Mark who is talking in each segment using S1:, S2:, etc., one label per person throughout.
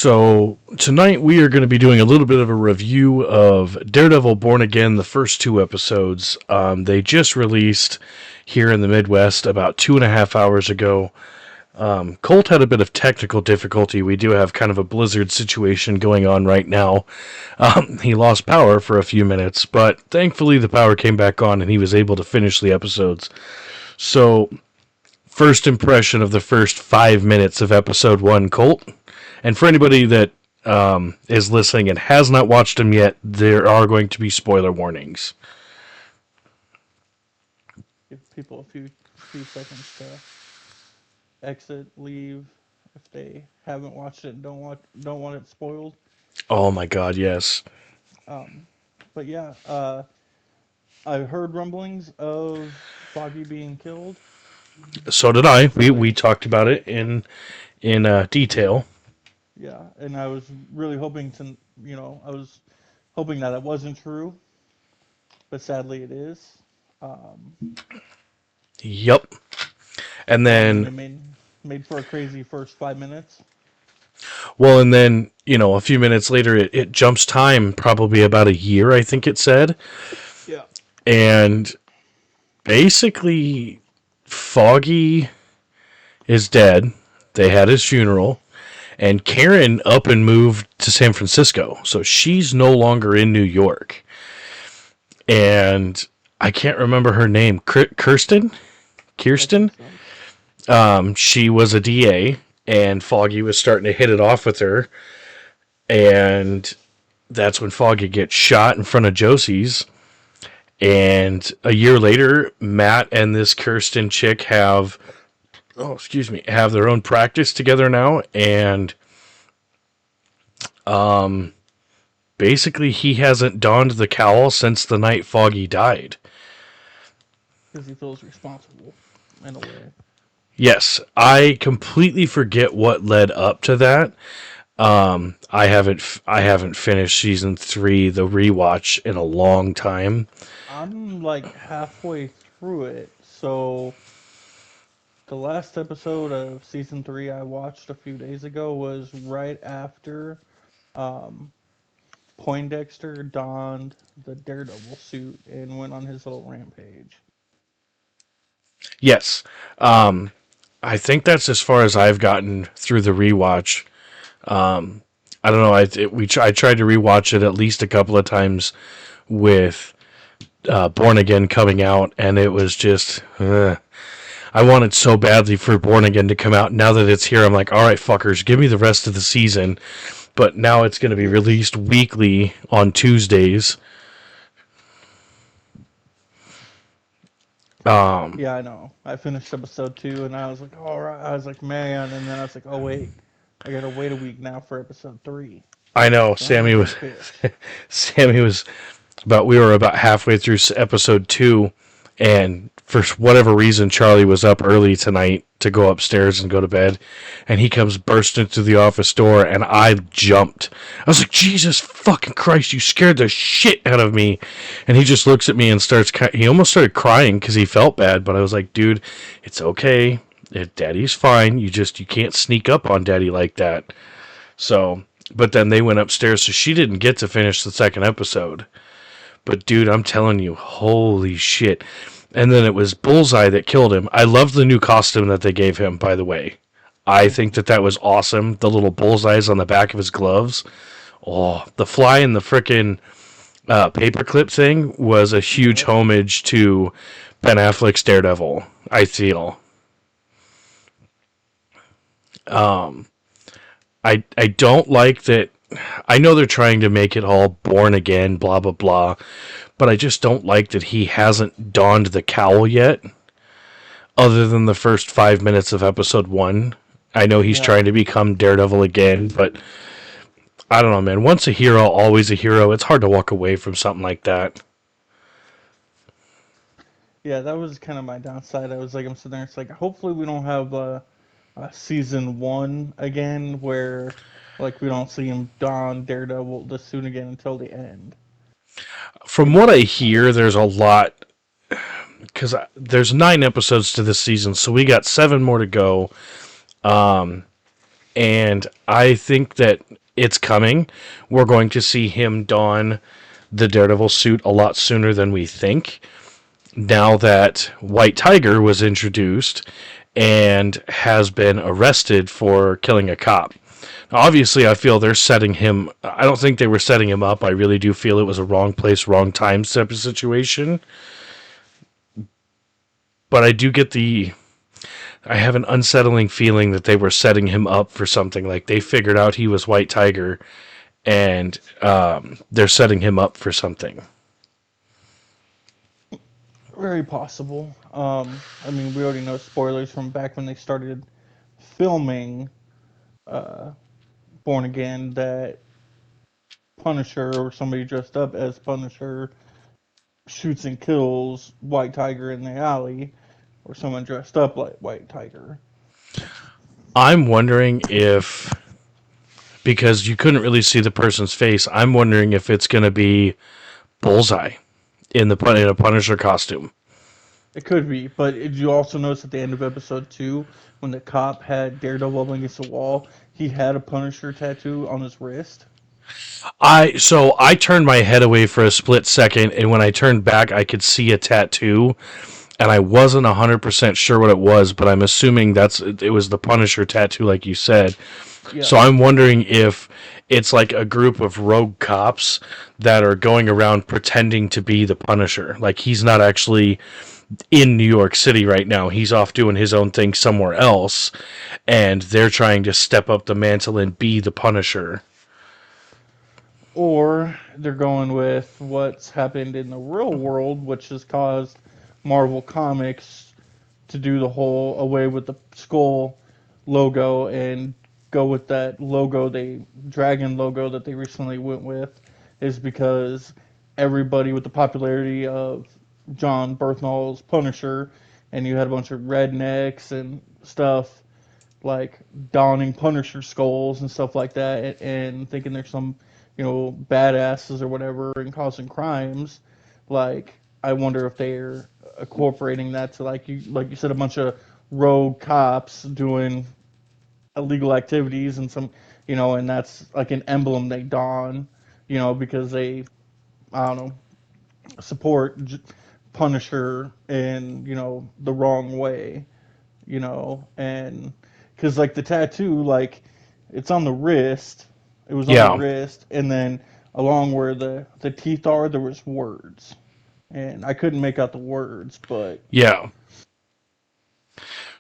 S1: So tonight we are going to be doing a little bit of a review of Daredevil Born Again, the first two episodes. They just released here in the Midwest about 2.5 hours ago. Colt had a bit of technical difficulty. We do have kind of a blizzard situation going on right now. He lost power for a few minutes, but thankfully the power came back on and he was able to finish the episodes. So, first impression of the first 5 minutes of episode 1, Colt. And for anybody that is listening and has not watched them yet, there are going to be spoiler warnings.
S2: Give people a few seconds to exit, leave if they haven't watched it and don't want it spoiled.
S1: Oh my God, yes.
S2: But yeah, I heard rumblings of Foggy being killed.
S1: So did I. We talked about it in detail.
S2: Yeah, and I was really hoping I was hoping that it wasn't true, but sadly it is.
S1: Yep. And then
S2: it made for a crazy first 5 minutes.
S1: Well, and then, a few minutes later, it jumps time probably about a year, I think it said.
S2: Yeah.
S1: And basically, Foggy is dead. They had his funeral. And Karen up and moved to San Francisco. So she's no longer in New York. And I can't remember her name. Kirsten? She was a DA. And Foggy was starting to hit it off with her. And that's when Foggy gets shot in front of Josie's. And a year later, Matt and this Kirsten chick have their own practice together now. And basically he hasn't donned the cowl since the night Foggy died.
S2: Because he feels responsible in a way.
S1: Yes, I completely forget what led up to that. I haven't finished season 3, the rewatch, in a long time.
S2: I'm like halfway through it, so the last episode of season 3 I watched a few days ago was right after Poindexter donned the Daredevil suit and went on his little rampage.
S1: Yes. I think that's as far as I've gotten through the rewatch. I don't know. I tried to rewatch it at least a couple of times with Born Again coming out, and it was just. I wanted so badly for Born Again to come out. Now that it's here, I'm like, all right, fuckers, give me the rest of the season. But now it's going to be released weekly on Tuesdays.
S2: Yeah, I know. I finished episode 2, and I was like, all right. I was like, man, and then I was like, oh wait, I gotta wait a week now for episode 3.
S1: I know.
S2: So
S1: Sammy was we were about halfway through episode 2, and for whatever reason, Charlie was up early tonight to go upstairs and go to bed, and he comes bursting through the office door, and I jumped. I was like, Jesus fucking Christ, you scared the shit out of me. And he just looks at me and he almost started crying because he felt bad, but I was like, dude, it's okay. Daddy's fine. You can't sneak up on Daddy like that. So, but then they went upstairs, so she didn't get to finish the second episode. But dude, I'm telling you, holy shit. And then it was Bullseye that killed him. I love the new costume that they gave him, by the way. I think that was awesome. The little bullseyes on the back of his gloves. Oh, the fly and the frickin' paperclip thing was a huge homage to Ben Affleck's Daredevil, I feel. I don't like that. I know they're trying to make it all born again, blah, blah, blah. But I just don't like that he hasn't donned the cowl yet. Other than the first 5 minutes of episode 1. I know he's trying to become Daredevil again, but I don't know, man. Once a hero, always a hero. It's hard to walk away from something like that.
S2: Yeah, that was kind of my downside. I'm sitting there, it's like, hopefully we don't have a season 1 again where, like, we don't see him don Daredevil the suit again until the end.
S1: From what I hear, there's a lot, because there's 9 episodes to this season, so we got 7 more to go. and I think that it's coming. We're going to see him don the Daredevil suit a lot sooner than we think. Now that White Tiger was introduced and has been arrested for killing a cop. Now, obviously, I feel they're setting him. I don't think they were setting him up. I really do feel it was a wrong place, wrong time type of situation. But I do get I have an unsettling feeling that they were setting him up for something. Like they figured out he was White Tiger, and they're setting him up for something.
S2: Very possible. I mean, we already know spoilers from back when they started filming uh, Born Again that Punisher or somebody dressed up as Punisher shoots and kills White Tiger in the alley, or someone dressed up like White Tiger.
S1: I'm wondering if, because you couldn't really see the person's face, I'm wondering if it's going to be Bullseye in a Punisher costume.
S2: It could be, but did you also notice at the end of episode 2 when the cop had Daredevil up against the wall, he had a Punisher tattoo on his wrist?
S1: I turned my head away for a split second, and when I turned back, I could see a tattoo, and I wasn't 100% sure what it was, but I'm assuming it was the Punisher tattoo, like you said.
S2: Yeah.
S1: So I'm wondering if it's like a group of rogue cops that are going around pretending to be the Punisher. Like he's not actually in New York City right now. He's off doing his own thing somewhere else, and they're trying to step up the mantle and be the Punisher.
S2: Or they're going with what's happened in the real world, which has caused Marvel Comics to do the whole away with the skull logo and go with that dragon logo that they recently went with, is because everybody with the popularity of John Berthnall's Punisher, and you had a bunch of rednecks and stuff like donning Punisher skulls and stuff like that, and thinking there's some, badasses or whatever and causing crimes. Like, I wonder if they're incorporating that to like you said, a bunch of rogue cops doing illegal activities and and that's like an emblem they don, because they, I don't know, support Punisher in the wrong way, and because like the tattoo, like it's on the wrist, it was on the wrist, and then along where the teeth are, there was words, and I couldn't make out the words, but
S1: yeah.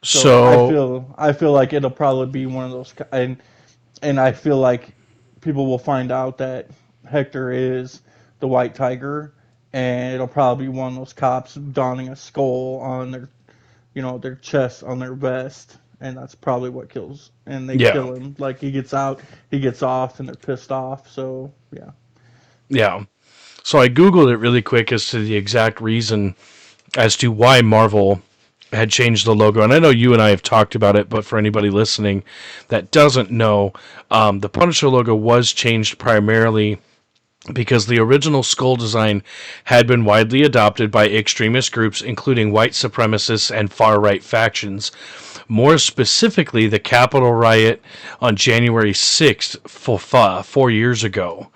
S2: So I feel like it'll probably be one of those, and I feel like people will find out that Hector is the White Tiger, and it'll probably be one of those cops donning a skull on their chest on their vest, and that's probably what kills. And they kill him. Like he gets out, he gets off, and they're pissed off. So yeah.
S1: Yeah. So I Googled it really quick as to the exact reason as to why Marvel had changed the logo. And I know you and I have talked about it, but for anybody listening that doesn't know, the Punisher logo was changed primarily because the original skull design had been widely adopted by extremist groups, including white supremacists and far-right factions. More specifically, the Capitol riot on January 6th, 4 years ago.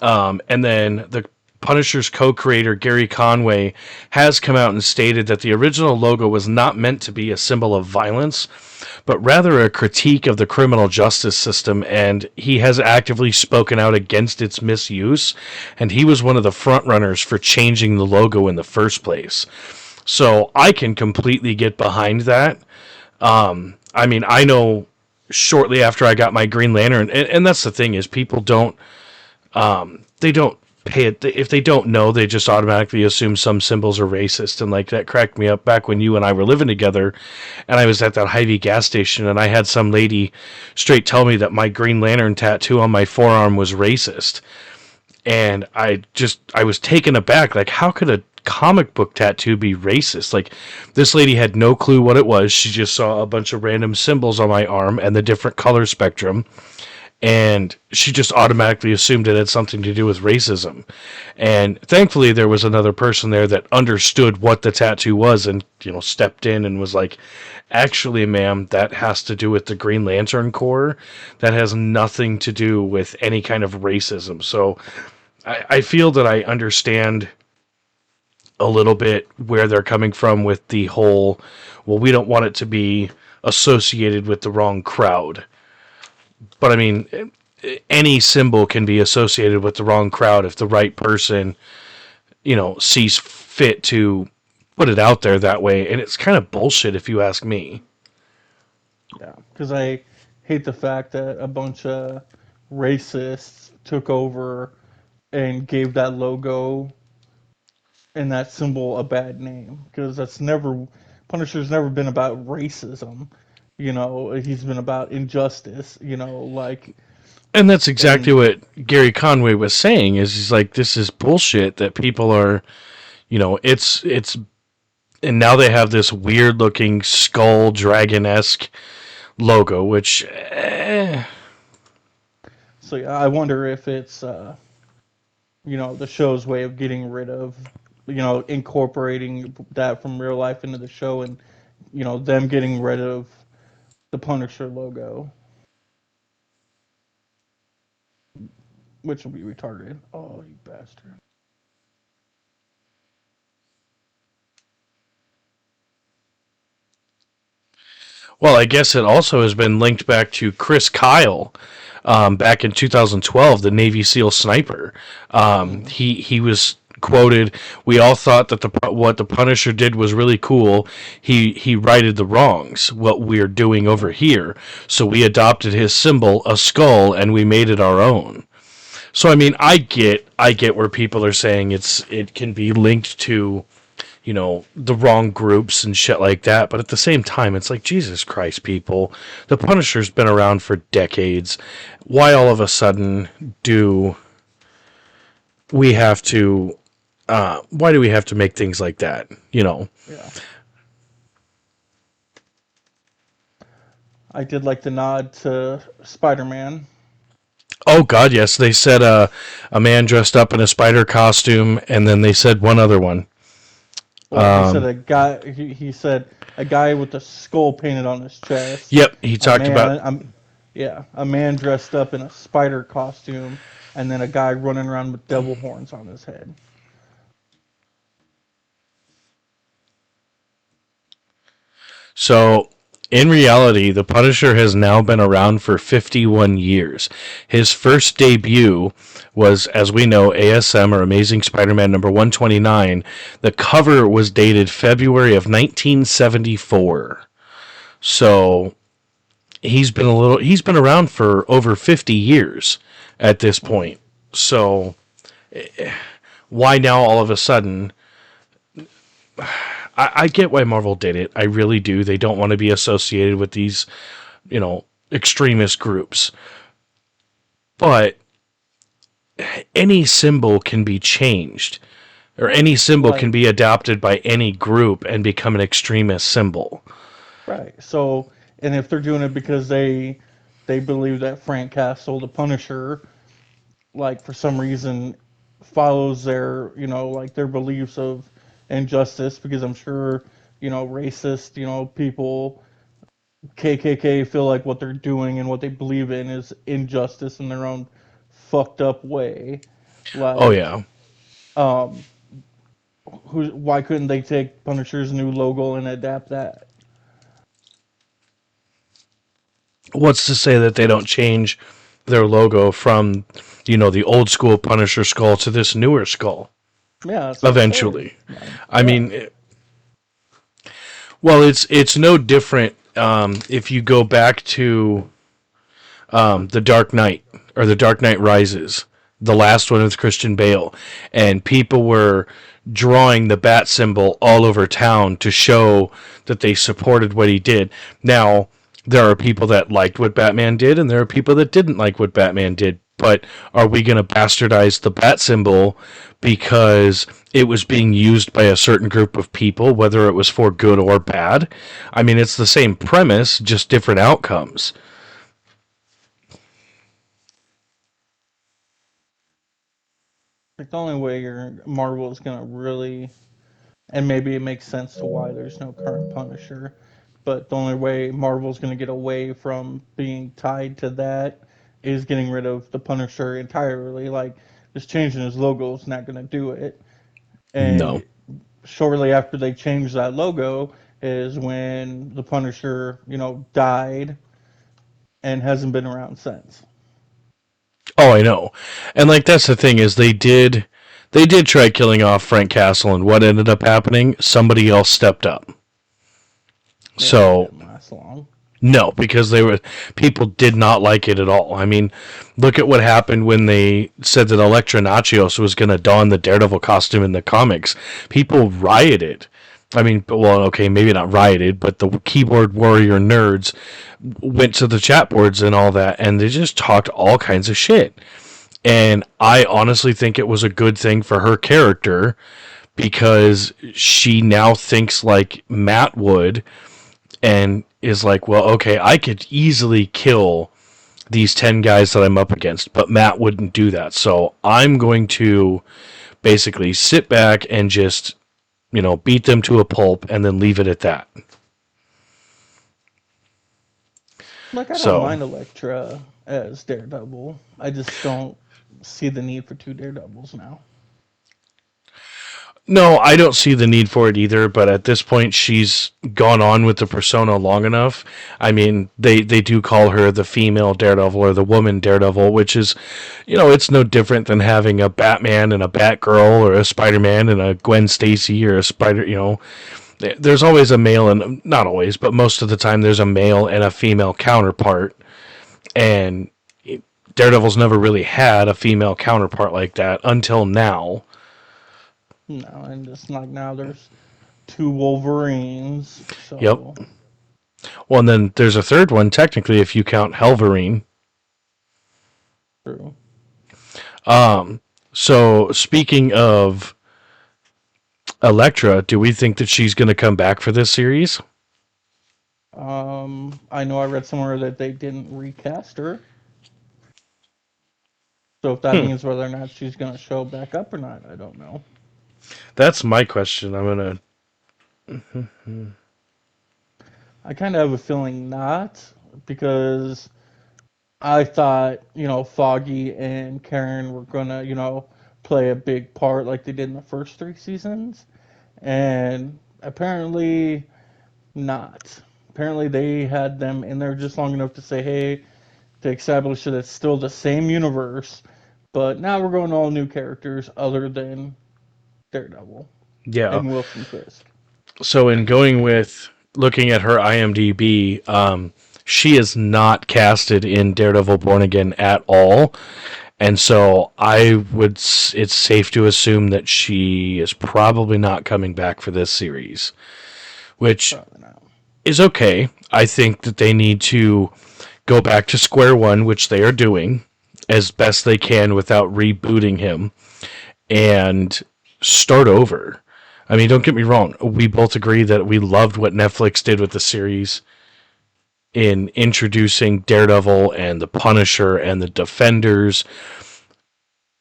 S1: And then the Punisher's co-creator Gary Conway has come out and stated that the original logo was not meant to be a symbol of violence, but rather a critique of the criminal justice system, and he has actively spoken out against its misuse, and he was one of the frontrunners for changing the logo in the first place. So I can completely get behind that. I mean, I know shortly after I got my Green Lantern, and that's the thing is people don't, they don't pay it. If they don't know, they just automatically assume some symbols are racist. And like that cracked me up back when you and I were living together, and I was at that Hy-Vee gas station, and I had some lady straight tell me that my Green Lantern tattoo on my forearm was racist. And I was taken aback. Like, how could a comic book tattoo be racist? Like, this lady had no clue what it was. She just saw a bunch of random symbols on my arm and the different color spectrum. and she just automatically assumed it had something to do with racism. And thankfully there was another person there that understood what the tattoo was and, stepped in and was like, actually, ma'am, that has to do with the Green Lantern Corps. That has nothing to do with any kind of racism. So I feel that I understand a little bit where they're coming from with the whole, well, we don't want it to be associated with the wrong crowd. But I mean, any symbol can be associated with the wrong crowd if the right person, sees fit to put it out there that way. And it's kind of bullshit if you ask me.
S2: Yeah, because I hate the fact that a bunch of racists took over and gave that logo and that symbol a bad name. Because Punisher's never been about racism. He's been about injustice.
S1: And that's exactly
S2: And
S1: what Gary Conway was saying is he's like, this is bullshit that people are, it's, and now they have this weird looking skull dragon-esque logo, which,
S2: so yeah, I wonder if it's the show's way of getting rid of, incorporating that from real life into the show, and them getting rid of the Punisher logo, which will be retarded. Oh, you bastard!
S1: well, I guess it also has been linked back to Chris Kyle, back in 2012, the Navy SEAL sniper.
S2: Mm.
S1: He was quoted, "We all thought that what the Punisher did was really cool. He righted the wrongs. What we're doing over here. So we adopted his symbol, a skull, and we made it our own." So I mean, I get where people are saying it can be linked to, the wrong groups and shit like that. But at the same time, it's like, Jesus Christ, people. The Punisher's been around for decades. Why all of a sudden do we have to, why do we have to make things like that?
S2: Yeah, I did like the nod to Spider-Man.
S1: Oh, God, yes. They said a man dressed up in a spider costume, and then they said one other one.
S2: Well, he said a guy. He said a guy with a skull painted on his chest.
S1: Yep, he
S2: A
S1: talked about.
S2: man. Yeah, a man dressed up in a spider costume, and then a guy running around with devil horns on his head.
S1: So, in reality, the Punisher has now been around for 51 years. His first debut was, as we know, ASM, or Amazing Spider-Man number 129. The cover was dated February of 1974. So, he's been around for over 50 years at this point. So, why now all of a sudden? I get why Marvel did it. I really do. They don't want to be associated with these, extremist groups. But any symbol can be changed, or any symbol can
S2: Right,
S1: be adopted by any group and become an extremist symbol.
S2: right. So, and if they're doing it because they believe that Frank Castle, the Punisher, like for some reason follows their like their beliefs of injustice, because I'm sure racist people, KKK, feel like what they're doing and what they believe in is injustice in their own fucked up way.
S1: Oh
S2: Like,
S1: yeah.
S2: um, why couldn't they take Punisher's new logo and adapt that?
S1: What's to say that they don't change their logo from, the old school Punisher skull to this newer skull
S2: Yeah, that's what I'm saying.
S1: eventually?
S2: Like,
S1: I
S2: yeah,
S1: mean, well, it's no different, if you go back to, the Dark Knight, or the Dark Knight Rises, the last one with Christian Bale, and people were drawing the bat symbol all over town to show that they supported what he did. Now, there are people that liked what Batman did, and there are people that didn't like what Batman did. But are we going to bastardize the bat symbol because it was being used by a certain group of people, whether it was for good or bad? I mean, it's the same premise, just different outcomes.
S2: Like the only way Marvel is gonna really, and maybe it makes sense to why there's no current Punisher, but the only way Marvel's gonna get away from being tied to that is getting rid of the Punisher entirely. Like just changing his logo is not gonna do it.
S1: No.
S2: And shortly after they changed that logo is when the Punisher, died and hasn't been around since.
S1: Oh, I know. And like that's the thing is they did try killing off Frank Castle, and what ended up happening? Somebody else stepped up.
S2: Yeah, and it
S1: So
S2: didn't last long.
S1: no, because people did not like it at all. I mean, look at what happened when they said that Elektra Nachios was going to don the Daredevil costume in the comics. People rioted. I mean, well, okay, maybe not rioted, but the keyboard warrior nerds went to the chat boards and all that, and they just talked all kinds of shit. And I honestly think it was a good thing for her character because she now thinks like Matt would and is like, well, okay, I could easily kill these 10 guys that I'm up against, but Matt wouldn't do that. So I'm going to basically sit back and just, beat them to a pulp and then leave it at that.
S2: Like, I don't
S1: So,
S2: mind Elektra as Daredevil. I just don't see the need for two Daredevils now.
S1: no, I don't see the need for it either, but at this point, she's gone on with the persona long enough. I mean, they do call her the female Daredevil or the woman Daredevil, which is, it's no different than having a Batman and a Batgirl or a Spider-Man and a Gwen Stacy or a Spider. There's always a male and, not always, but most of the time, there's a male and a female counterpart. And Daredevil's never really had a female counterpart like that until now.
S2: No, and just like now there's two Wolverines,
S1: Yep.
S2: so
S1: Well, and then there's a third one, technically, if you count Helverine.
S2: true.
S1: So, speaking of Elektra, do we think that she's going to come back for this series?
S2: I know I read somewhere that they didn't recast her. So if that
S1: Hmm.
S2: means whether or not she's gonna show back up or not, I don't know.
S1: That's my question. I'm going to.
S2: I kind of have a feeling not because I thought, Foggy and Karen were gonna, play a big part like they did in the first three seasons, and apparently not. Apparently they had them in there just long enough to say, hey, to establish that it's still the same universe, but now we're going to all new characters other than Daredevil
S1: Yeah.
S2: and Wilson Fisk.
S1: So, in going with looking at her IMDb, she is not casted in Daredevil Born Again at all. And so it's safe to assume that she is probably not coming back for this series, which
S2: Probably not.
S1: is okay. I think that they need to go back to square one, which they are doing as best they can without rebooting him and start over. I mean, don't get me wrong. We both agree that we loved what Netflix did with the series in introducing Daredevil and the Punisher and the Defenders,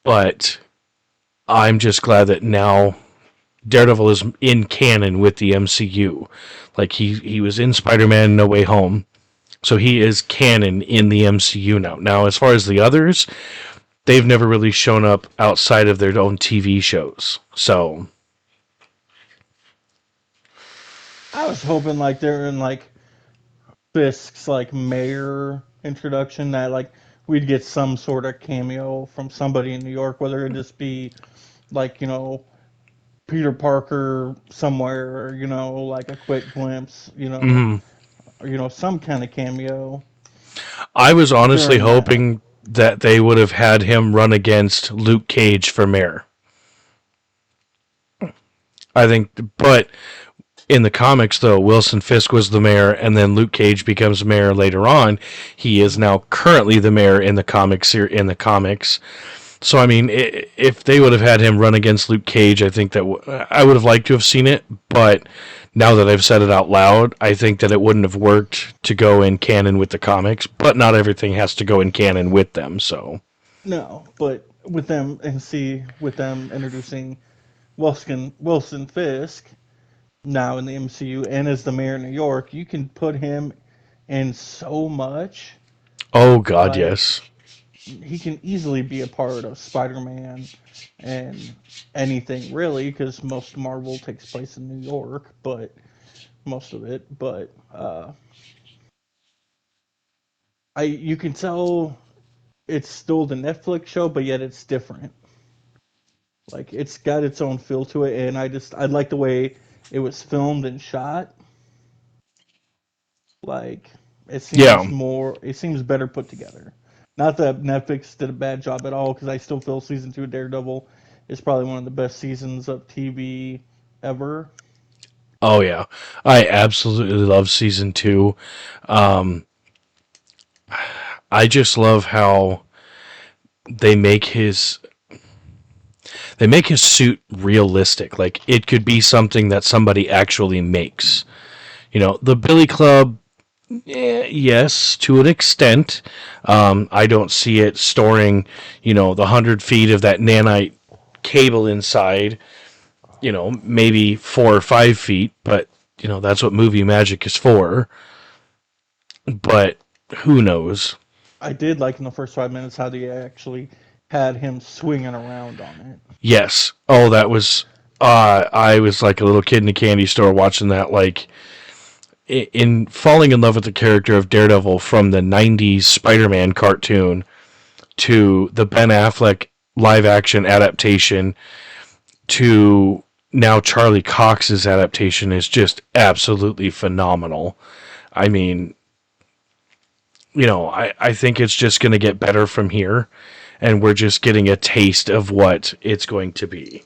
S1: but I'm just glad that now Daredevil is in canon with the MCU. Like he was in Spider-Man No Way Home, so he is canon in the MCU now. Now, as far as the others, they've never really shown up outside of their own TV shows. So,
S2: I was hoping like they're in like Fisk's like mayor introduction that like we'd get some sort of cameo from somebody in New York, whether it just be like, Peter Parker somewhere, or, like a quick glimpse,
S1: mhm.
S2: or, some kind of cameo
S1: I was honestly
S2: during that.
S1: hoping that they would have had him run against Luke Cage for mayor. I think, but in the comics, though, Wilson Fisk was the mayor, and then Luke Cage becomes mayor later on. He is now currently the mayor in the comics. So, I mean, if they would have had him run against Luke Cage, I think that I would have liked to have seen it. But now that I've said it out loud, I think that it wouldn't have worked to go in canon with the comics. But not everything has to go in canon with them. So,
S2: No, but with them and see with them introducing Wilson Fisk now in the MCU and as the mayor of New York, you can put him in so much.
S1: Oh God,
S2: Like
S1: yes.
S2: he can easily be a part of Spider-Man and anything really, because most Marvel takes place in New York, but most of it. But I you can tell it's still the Netflix show, but yet it's different. Like it's got its own feel to it, and I like the way it was filmed and shot. Like
S1: Yeah.
S2: it seems better put together. Not that Netflix did a bad job at all, because I still feel season two of Daredevil is probably one of the best seasons of TV ever.
S1: Oh yeah. I absolutely love season two. Um, I just love how they make his they make his suit realistic. Like it could be something that somebody actually makes. The Billy Club, yes, to an extent. I don't see it storing, the 100 feet of that nanite cable inside. Maybe 4 or 5 feet, but that's what movie magic is for. But who knows?
S2: I did like in the first 5 minutes how they actually had him swinging around on it.
S1: Yes. Oh, that was. I was like a little kid in a candy store watching that. Like in falling in love with the character of Daredevil from the '90s Spider-Man cartoon to the Ben Affleck live action adaptation to now Charlie Cox's adaptation is just absolutely phenomenal. I mean, I think it's just going to get better from here, and we're just getting a taste of what it's going to be.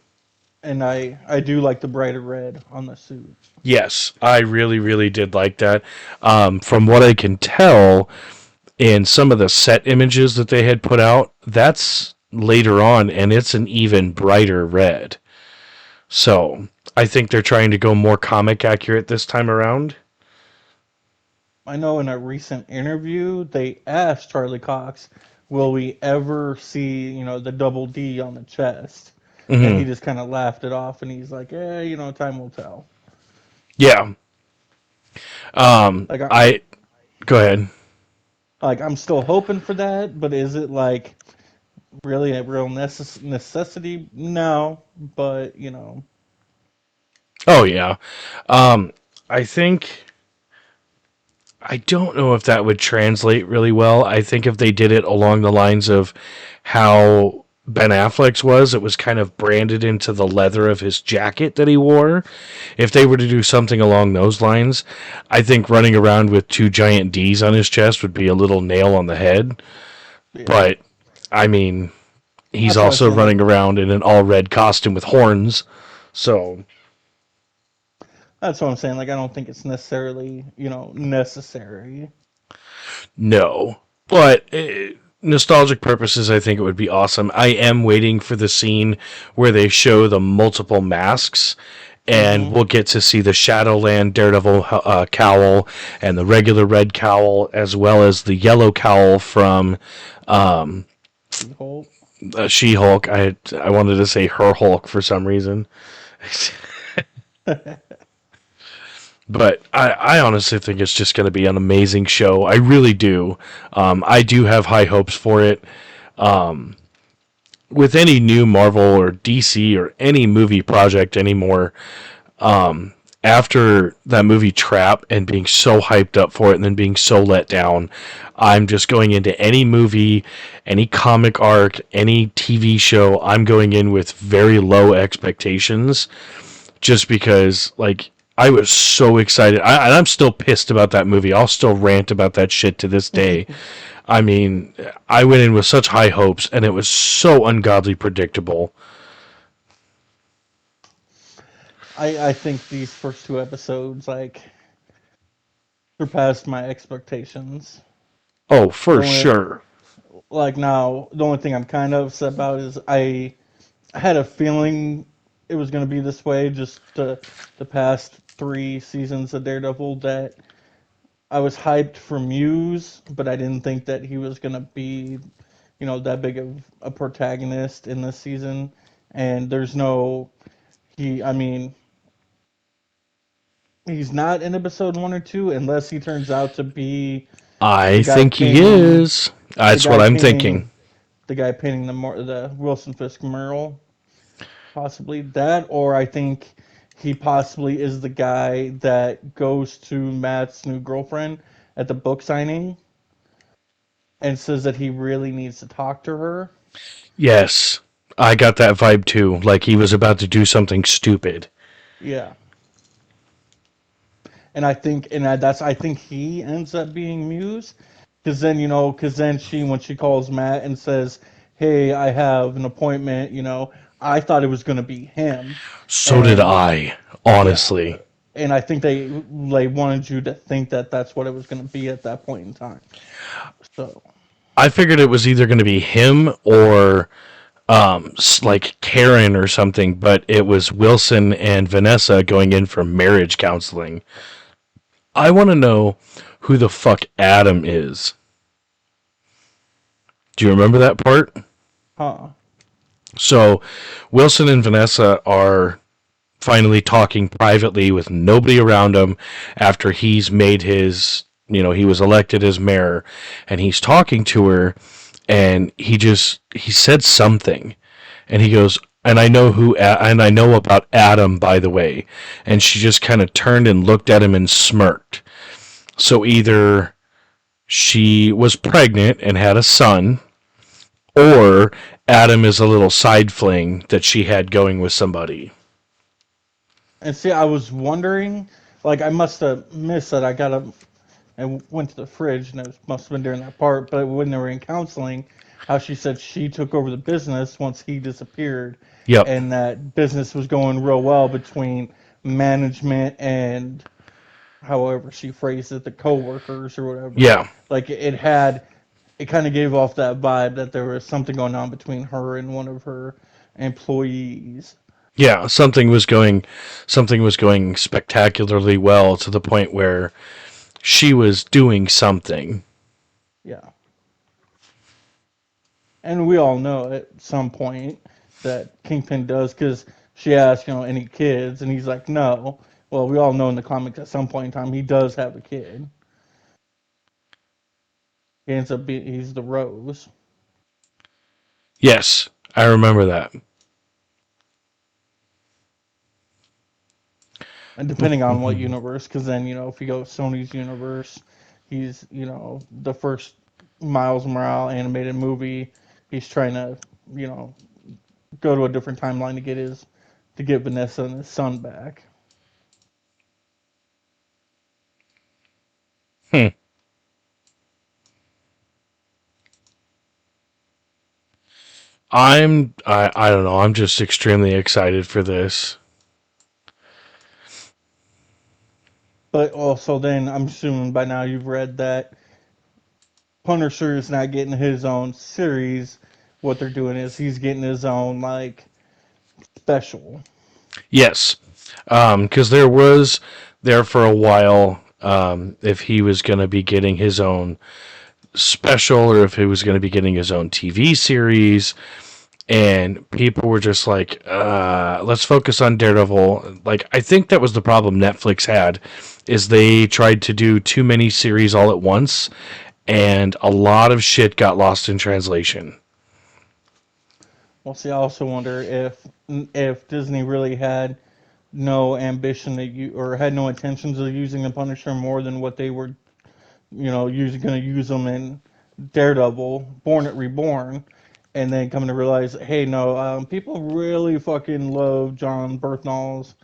S2: And I do like the brighter red on the suit.
S1: Yes, I really, really did like that. From what I can tell, in some of the set images that they had put out, that's later on, and it's an even brighter red. So I think they're trying to go more comic accurate this time around.
S2: I know in a recent interview they asked Charlie Cox, "Will we ever see the double D on the chest?" And
S1: Hmm.
S2: he just kind of laughed it off, and he's like, time will tell."
S1: Yeah.
S2: Like I
S1: I Go ahead.
S2: I'm still hoping for that, but is it like really a real necessity? No, but
S1: Oh yeah. Um, I think I don't know if that would translate really well. I think if they did it along the lines of how Ben Affleck's was, it was kind of branded into the leather of his jacket that he wore. If they were to do something along those lines, I think running around with two giant D's on his chest would be a little nail on the head.
S2: yeah,
S1: But I mean, he's
S2: that's what I was
S1: also
S2: saying. Like
S1: running around in an all red costume with horns. So
S2: that's what I'm saying. Like I don't think it's necessarily necessary.
S1: no, but nostalgic purposes, I think it would be awesome. I am waiting for the scene where they show the multiple masks, and
S2: Mm-hmm.
S1: we'll get to see the Shadowland Daredevil cowl and the regular red cowl, as well as the yellow cowl from um,
S2: She-Hulk.
S1: She-Hulk. I wanted to say her Hulk for some reason. But I honestly think it's just going to be an amazing show. I really do. I do have high hopes for it. With any new Marvel or DC or any movie project anymore, after that movie Trap and being so hyped up for it and then being so let down, I'm just going into any movie, any comic arc, any TV show. I'm going in with very low expectations just because, like, I was so excited. And I'm still pissed about that movie. I'll still rant about that shit to this day. I mean, I went in with such high hopes, and it was so ungodly predictable.
S2: I think these first two episodes like surpassed my expectations.
S1: Oh,
S2: The
S1: for
S2: only
S1: sure.
S2: now the only thing I'm kind of upset about is I had a feeling it was going to be this way. Just the past three seasons of Daredevil, that I was hyped for Muse, but I didn't think that he was going to be that big of a protagonist in this season, and there's no he. I mean, he's not in episode 1 or 2 unless he turns out to be the
S1: I
S2: guy
S1: think he
S2: painting
S1: is.
S2: the
S1: That's what
S2: guy
S1: I'm thinking.
S2: painting the guy painting the Wilson Fisk mural, possibly that, or I think he possibly is the guy that goes to Matt's new girlfriend at the book signing and says that he really needs to talk to her.
S1: Yes, I got that vibe too. Like he was about to do something stupid.
S2: Yeah, and I think he ends up being Muse, because then she when she calls Matt and says, "Hey, I have an appointment," I thought it was gonna be him,
S1: So did
S2: and
S1: I,
S2: yeah,
S1: honestly.
S2: and I think they wanted you to think that that's what it was gonna be at that point in time. So
S1: I figured it was either going to be him or like Karen or something, but it was Wilson and Vanessa going in for marriage counseling. I want to know who the fuck Adam is. Do you remember that part?
S2: huh.
S1: So, Wilson and Vanessa are finally talking privately with nobody around him after he's made his, he was elected as mayor, and he's talking to her, and he said something, and he goes, and I know about Adam, by the way. And she just kind of turned and looked at him and smirked. So either she was pregnant and had a son, or Adam is a little side fling that she had going with somebody.
S2: And see, I was wondering, like I must have missed that. I got up and went to the fridge, and it must have been during that part. But when they were in counseling, how she said she took over the business once he disappeared,
S1: Yep.
S2: and that business was going real well between management and however she phrased it, the coworkers or whatever.
S1: Yeah.
S2: Like it kind of gave off that vibe that there was something going on between her and one of her employees.
S1: Yeah, something was going spectacularly well to the point where she was doing something.
S2: Yeah. And we all know at some point that Kingpin does, because she asked, any kids, and he's like, no. Well, we all know in the comics at some point in time he does have a kid. He ends up being he's the Rose,
S1: Yes, I remember that.
S2: and depending on what universe, because then if you go Sony's universe, he's the first Miles Morales animated movie. He's trying to you know go to a different timeline to get Vanessa and his son back.
S1: Hmm. I don't know. I'm just extremely excited for this.
S2: But also, then I'm assuming by now you've read that Punisher is not getting his own series. What they're doing is he's getting his own like special.
S1: Yes, because there was there for a while if he was going to be getting his own special or if he was going to be getting his own TV series. And people were just like, let's focus on Daredevil. Like, I think that was the problem Netflix had, is they tried to do too many series all at once, and a lot of shit got lost in translation.
S2: Well, see, I also wonder if Disney really had no ambition or had no intentions of using the Punisher more than what they were, using going to use them in Daredevil, Born at Reborn, and then coming to realize, hey, no, people really fucking love John Berthnall's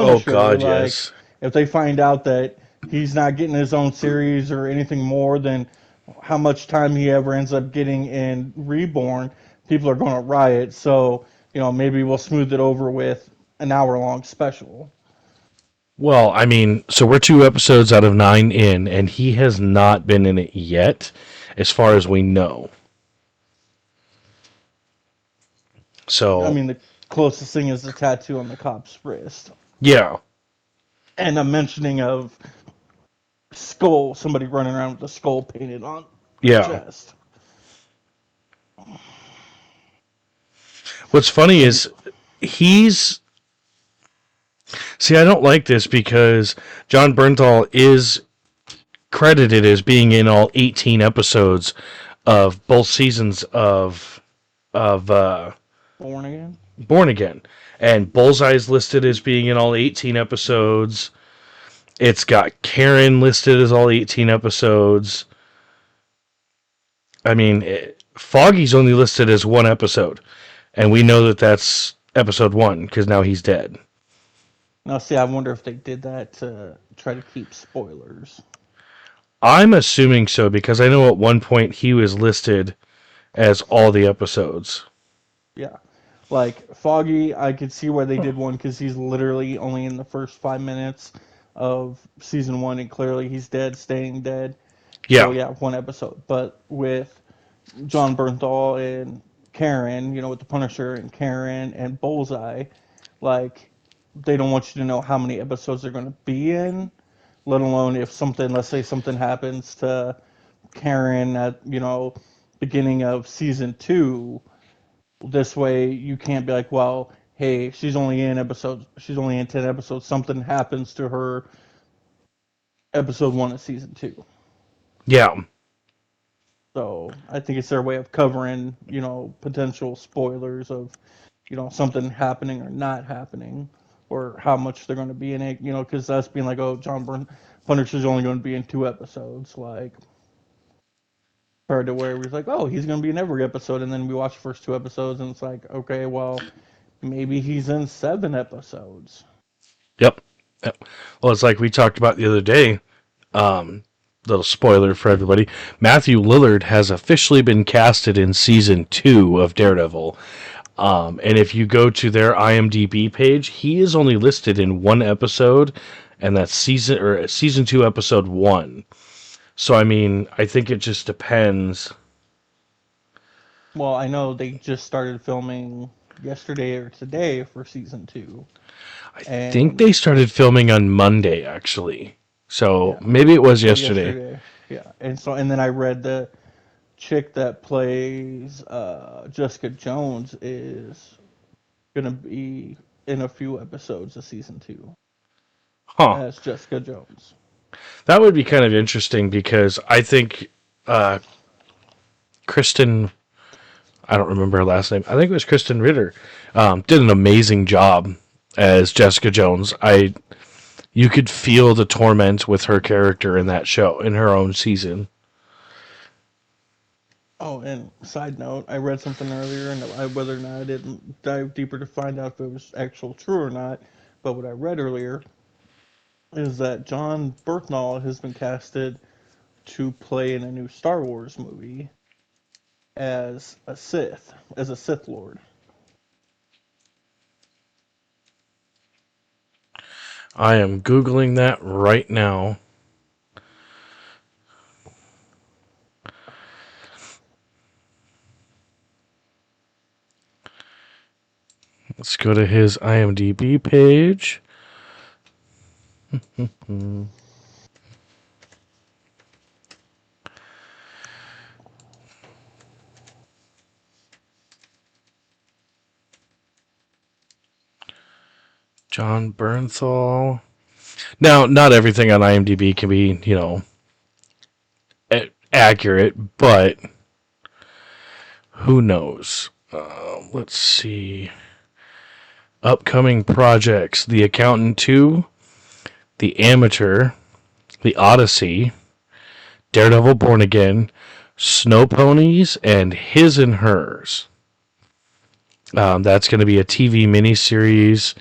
S1: Oh,
S2: Punisher.
S1: God,
S2: Like,
S1: yes.
S2: if they find out that he's not getting his own series or anything more than how much time he ever ends up getting in Reborn, people are going to riot. So, maybe we'll smooth it over with an hour long special.
S1: Well, I mean, so we're 2 episodes out of 9 in, and he has not been in it yet, as far as we know.
S2: I
S1: So,
S2: mean, the closest thing is the tattoo on the cop's wrist.
S1: yeah.
S2: And a mentioning of skull, somebody running around with a skull painted on their
S1: Yeah.
S2: chest.
S1: What's funny
S2: And
S1: is he's see. I don't like this because John Bernthal is credited as being in all 18 episodes of both seasons of
S2: Born Again.
S1: Born Again, and Bullseye's listed as being in all 18 episodes. It's got Karen listed as all 18 episodes. I mean, Foggy's only listed as one episode, and we know that that's episode one because now he's dead.
S2: Now, see, I wonder if they did that to try to keep spoilers.
S1: I'm assuming so because I know at one point he was listed as all the episodes.
S2: Yeah. Like, Foggy, I could see why they did one because he's literally only in the first 5 minutes of season one, and clearly he's dead, staying dead. So,
S1: Yeah,
S2: yeah, one episode. But with John Bernthal and Karen, with the Punisher and Karen and Bullseye, like, they don't want you to know how many episodes they're going to be in, let alone if something, let's say something happens to Karen at, beginning of season two. This way you can't be like, well, hey, she's only in 10 episodes, something happens to her episode one of season two.
S1: yeah,
S2: So I think it's their way of covering, potential spoilers of, something happening or not happening, or how much they're going to be in it, because us being like, oh, Punisher's only going to be in 2 episodes, like, compared to where we're like, oh, he's going to be in every episode, and then we watch the first 2 episodes, and it's like, okay, well, maybe he's in 7 episodes.
S1: yep. Yep. Well, it's like we talked about the other day. Little spoiler for everybody. Matthew Lillard has officially been casted in season 2 of Daredevil. And if you go to their IMDb page, he is only listed in one episode, and that's season 2, episode 1. So I mean, I think it just depends.
S2: Well, I know they just started filming yesterday or today for season two,
S1: I think
S2: and
S1: they started filming on Monday, actually. So
S2: yeah,
S1: maybe it was
S2: so
S1: yesterday.
S2: yesterday, yeah, and then I read the chick that plays Jessica Jones is gonna be in a few episodes of season two
S1: Huh.
S2: as Jessica Jones.
S1: That would be kind of interesting because I think uh, Kristen, I don't remember her last name. I think it was Kristen Ritter, did an amazing job as Jessica Jones. You could feel the torment with her character in that show in her own season.
S2: Oh, and side note, I read something earlier, and whether or not I didn't dive deeper to find out if it was actual true or not, but what I read earlier is that John Bernthal has been casted to play in a new Star Wars movie as a Sith Lord.
S1: I am googling that right now. Let's go to his IMDb page. John Bernthal. Now, not everything on IMDb can be, accurate, but who knows? Let's see. Upcoming projects: The Accountant 2, The Amateur, The Odyssey, Daredevil Born Again, Snow Ponies, and His and Hers. That's going to be a TV miniseries.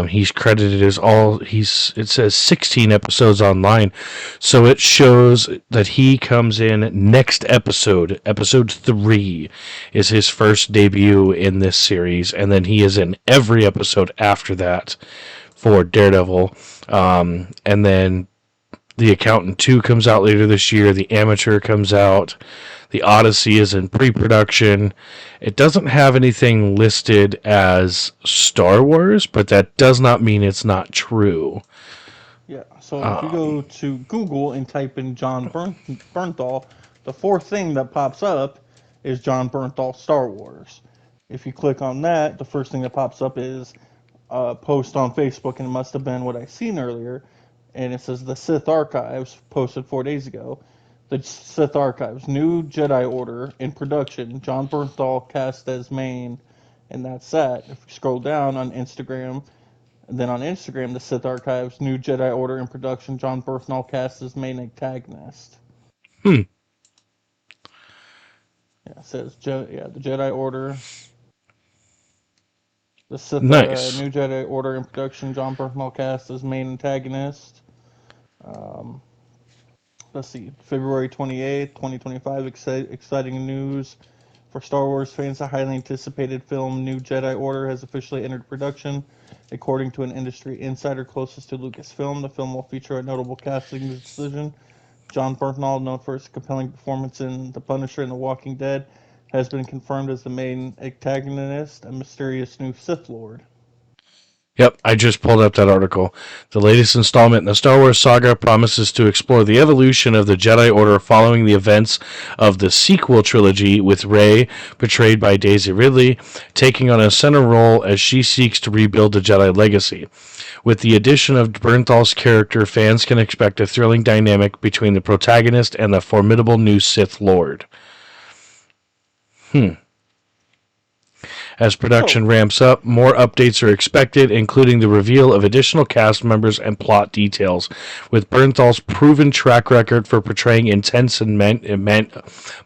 S1: He's credited as all. It says 16 episodes online, so it shows that he comes in next episode. Episode 3 is his first debut in this series, and then he is in every episode after that for Daredevil. And then the Accountant 2 comes out later this year. The Amateur comes out. The Odyssey is in pre-production. It doesn't have anything listed as Star Wars, but that does not mean it's not true.
S2: Yeah, so if you go to Google and type in Bernthal, the fourth thing that pops up is John Bernthal Star Wars. If you click on that, the first thing that pops up is a post on Facebook, and it must have been what I seen earlier. And it says the Sith Archives posted 4 days ago. The Sith Archives, new Jedi Order in production. John Bernthal cast as main, and that's that. If you scroll down on Instagram, and then on Instagram, the Sith Archives, new Jedi Order in production. John Bernthal cast as main antagonist.
S1: Hmm.
S2: Yeah, it says the Jedi Order. The Sith
S1: Nice.
S2: new Jedi Order in production. John Bernthal cast as main antagonist. Um, let's see, February 28th, 2025. Exciting news for Star Wars fans. The highly anticipated film New Jedi Order has officially entered production. According to an industry insider closest to Lucasfilm, the film will feature a notable casting decision. John Bernthal, known for his compelling performance in The Punisher and The Walking Dead, has been confirmed as the main antagonist, a mysterious new Sith Lord.
S1: Yep, I just pulled up that article. The latest installment in the Star Wars saga promises to explore the evolution of the Jedi Order following the events of the sequel trilogy, with Rey, portrayed by Daisy Ridley, taking on a center role as she seeks to rebuild the Jedi legacy. With the addition of Bernthal's character, fans can expect a thrilling dynamic between the protagonist and the formidable new Sith Lord. As production ramps up, more updates are expected, including the reveal of additional cast members and plot details. With Bernthal's proven track record for portraying intense and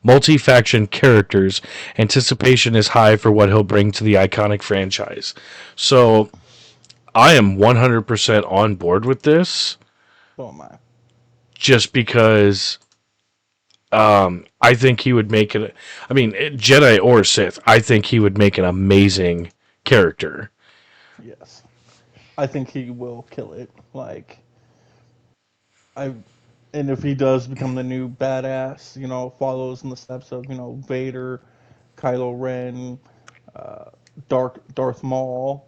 S1: multi-faction characters, anticipation is high for what he'll bring to the iconic franchise. So, I am 100% on board with this.
S2: So am I.
S1: Just because I think he would make it. I mean, Jedi or Sith, I think he would make an amazing character.
S2: Yes. I think he will kill it. And if he does become the new badass, follows in the steps of, Vader, Kylo Ren, Darth Maul,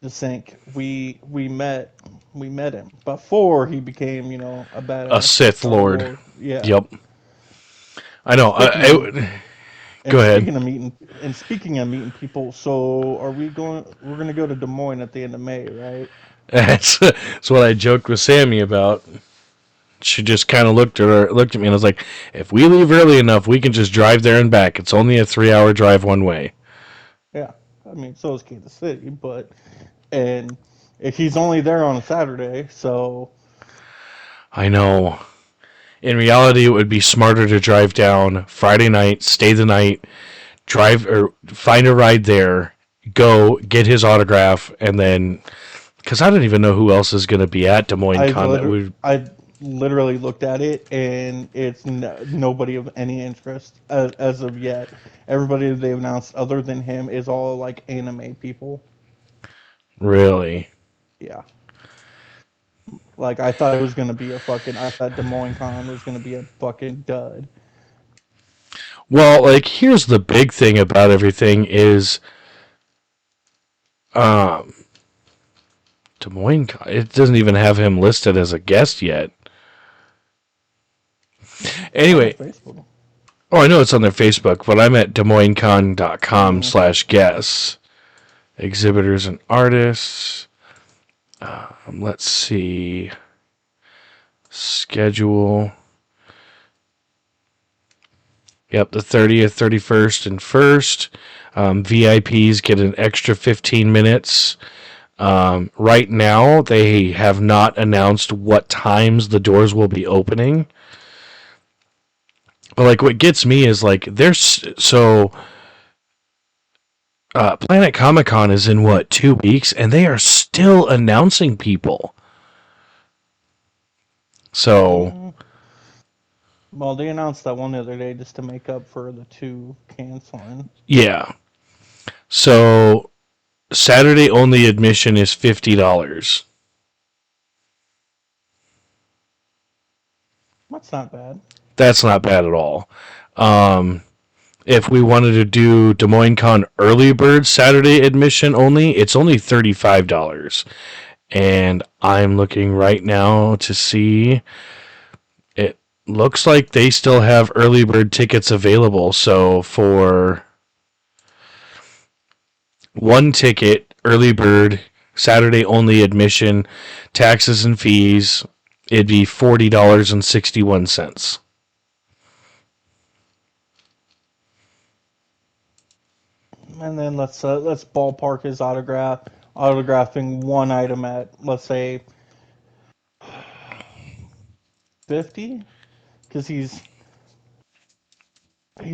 S2: just think we met him before he became, a
S1: A
S2: badass
S1: Sith
S2: Star
S1: Lord.
S2: Lord. Yeah.
S1: Yep. I know. Go ahead.
S2: Speaking of meeting people, so we're gonna go to Des Moines at the end of May, right?
S1: That's what I joked with Sammy about. She just kind of looked at me, and I was like, "If we leave early enough, we can just drive there and back. It's only a 3-hour drive one way."
S2: Yeah, I mean, so is Kansas City, and if he's only there on a Saturday, so
S1: I know. In reality, it would be smarter to drive down Friday night, stay the night, drive or find a ride there, go get his autograph, and then because I don't even know who else is going to be at Des Moines Con.
S2: I literally looked at it, and it's nobody of any interest as of yet. Everybody they've announced other than him is all like anime people.
S1: Really?
S2: Yeah. I thought it was gonna be I thought Des Moines Con was gonna be a fucking dud.
S1: Well, here's the big thing about everything is, Des Moines Con, it doesn't even have him listed as a guest yet. Anyway, I know it's on their Facebook, but I'm at DesMoinesCon.com/guests. Exhibitors and artists. Let's see. Schedule. Yep, the 30th, 31st, and 1st. VIPs get an extra 15 minutes. Right now, they have not announced what times the doors will be opening. But, what gets me is, Planet Comic-Con is in, 2 weeks? And they are still announcing people. So...
S2: Well, they announced that one the other day just to make up for the 2 canceling.
S1: Yeah. So, Saturday only admission is $50.
S2: That's not bad.
S1: That's not bad at all. If we wanted to do Des Moines Con early bird Saturday admission only, it's only $35. And I'm looking right now to see it. looks like they still have early bird tickets available. So for one ticket, early bird, Saturday only admission, taxes and fees, it'd be $40.61.
S2: And then let's ballpark his autographing one item at, let's say, 50, because he's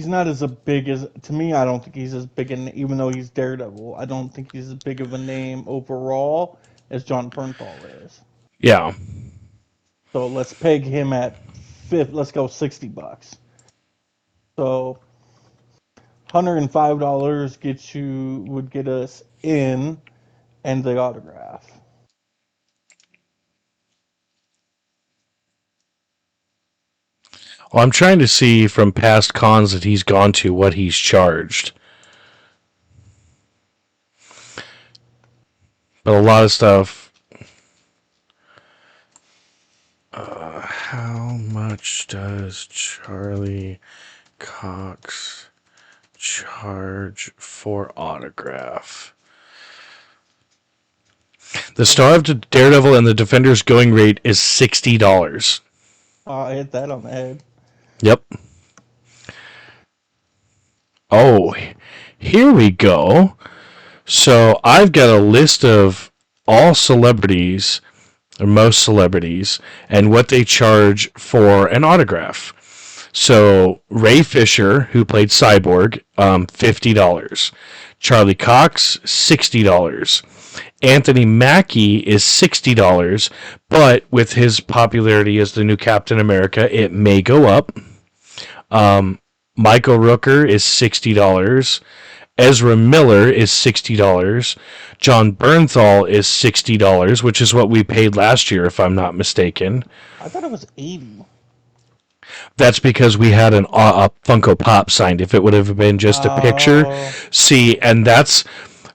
S2: not as big as, to me. I don't think he's as big an, even though he's Daredevil. I don't think he's as big of a name overall as John Bernthal is.
S1: Yeah.
S2: So let's peg him at let's go $60. So $105 would get us in and the autograph.
S1: Well, I'm trying to see from past cons that he's gone to what he's charged. But a lot of stuff. How much does Charlie Cox charge for autograph? The Star of Daredevil and the Defender's going rate is $60.
S2: I hit that on the head.
S1: Yep. Oh, here we go. So I've got a list of all celebrities, or most celebrities, and what they charge for an autograph. So Ray Fisher, who played Cyborg, $50. Charlie Cox, $60. Anthony Mackie is $60, but with his popularity as the new Captain America, it may go up. Michael Rooker is $60. Ezra Miller is $60. John Bernthal is $60, which is what we paid last year, if I'm not mistaken.
S2: I thought it was 80.
S1: That's because we had a Funko Pop signed. If it would have been just a picture, see, and that's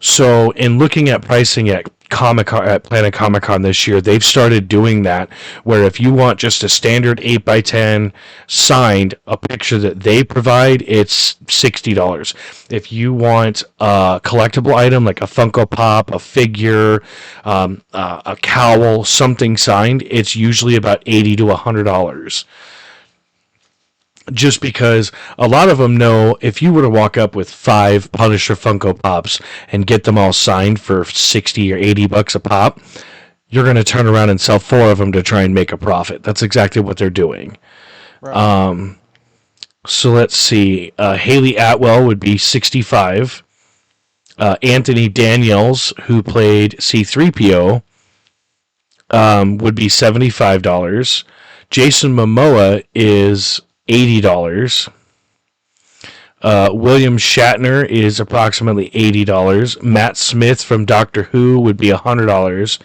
S1: so. In looking at pricing at Planet Comic Con this year, they've started doing that. Where if you want just a standard 8x10 signed, a picture that they provide, it's $60. If you want a collectible item like a Funko Pop, a figure, a cowl, something signed, it's usually about $80 to $100. Just because a lot of them know if you were to walk up with 5 Punisher Funko Pops and get them all signed for $60 or $80 a pop, you're going to turn around and sell 4 of them to try and make a profit. That's exactly what they're doing. Right. So let's see. Haley Atwell would be $65. Anthony Daniels, who played C-3PO, would be $75. Jason Momoa is $80. William Shatner is approximately $80. Matt Smith from Doctor Who would be $100.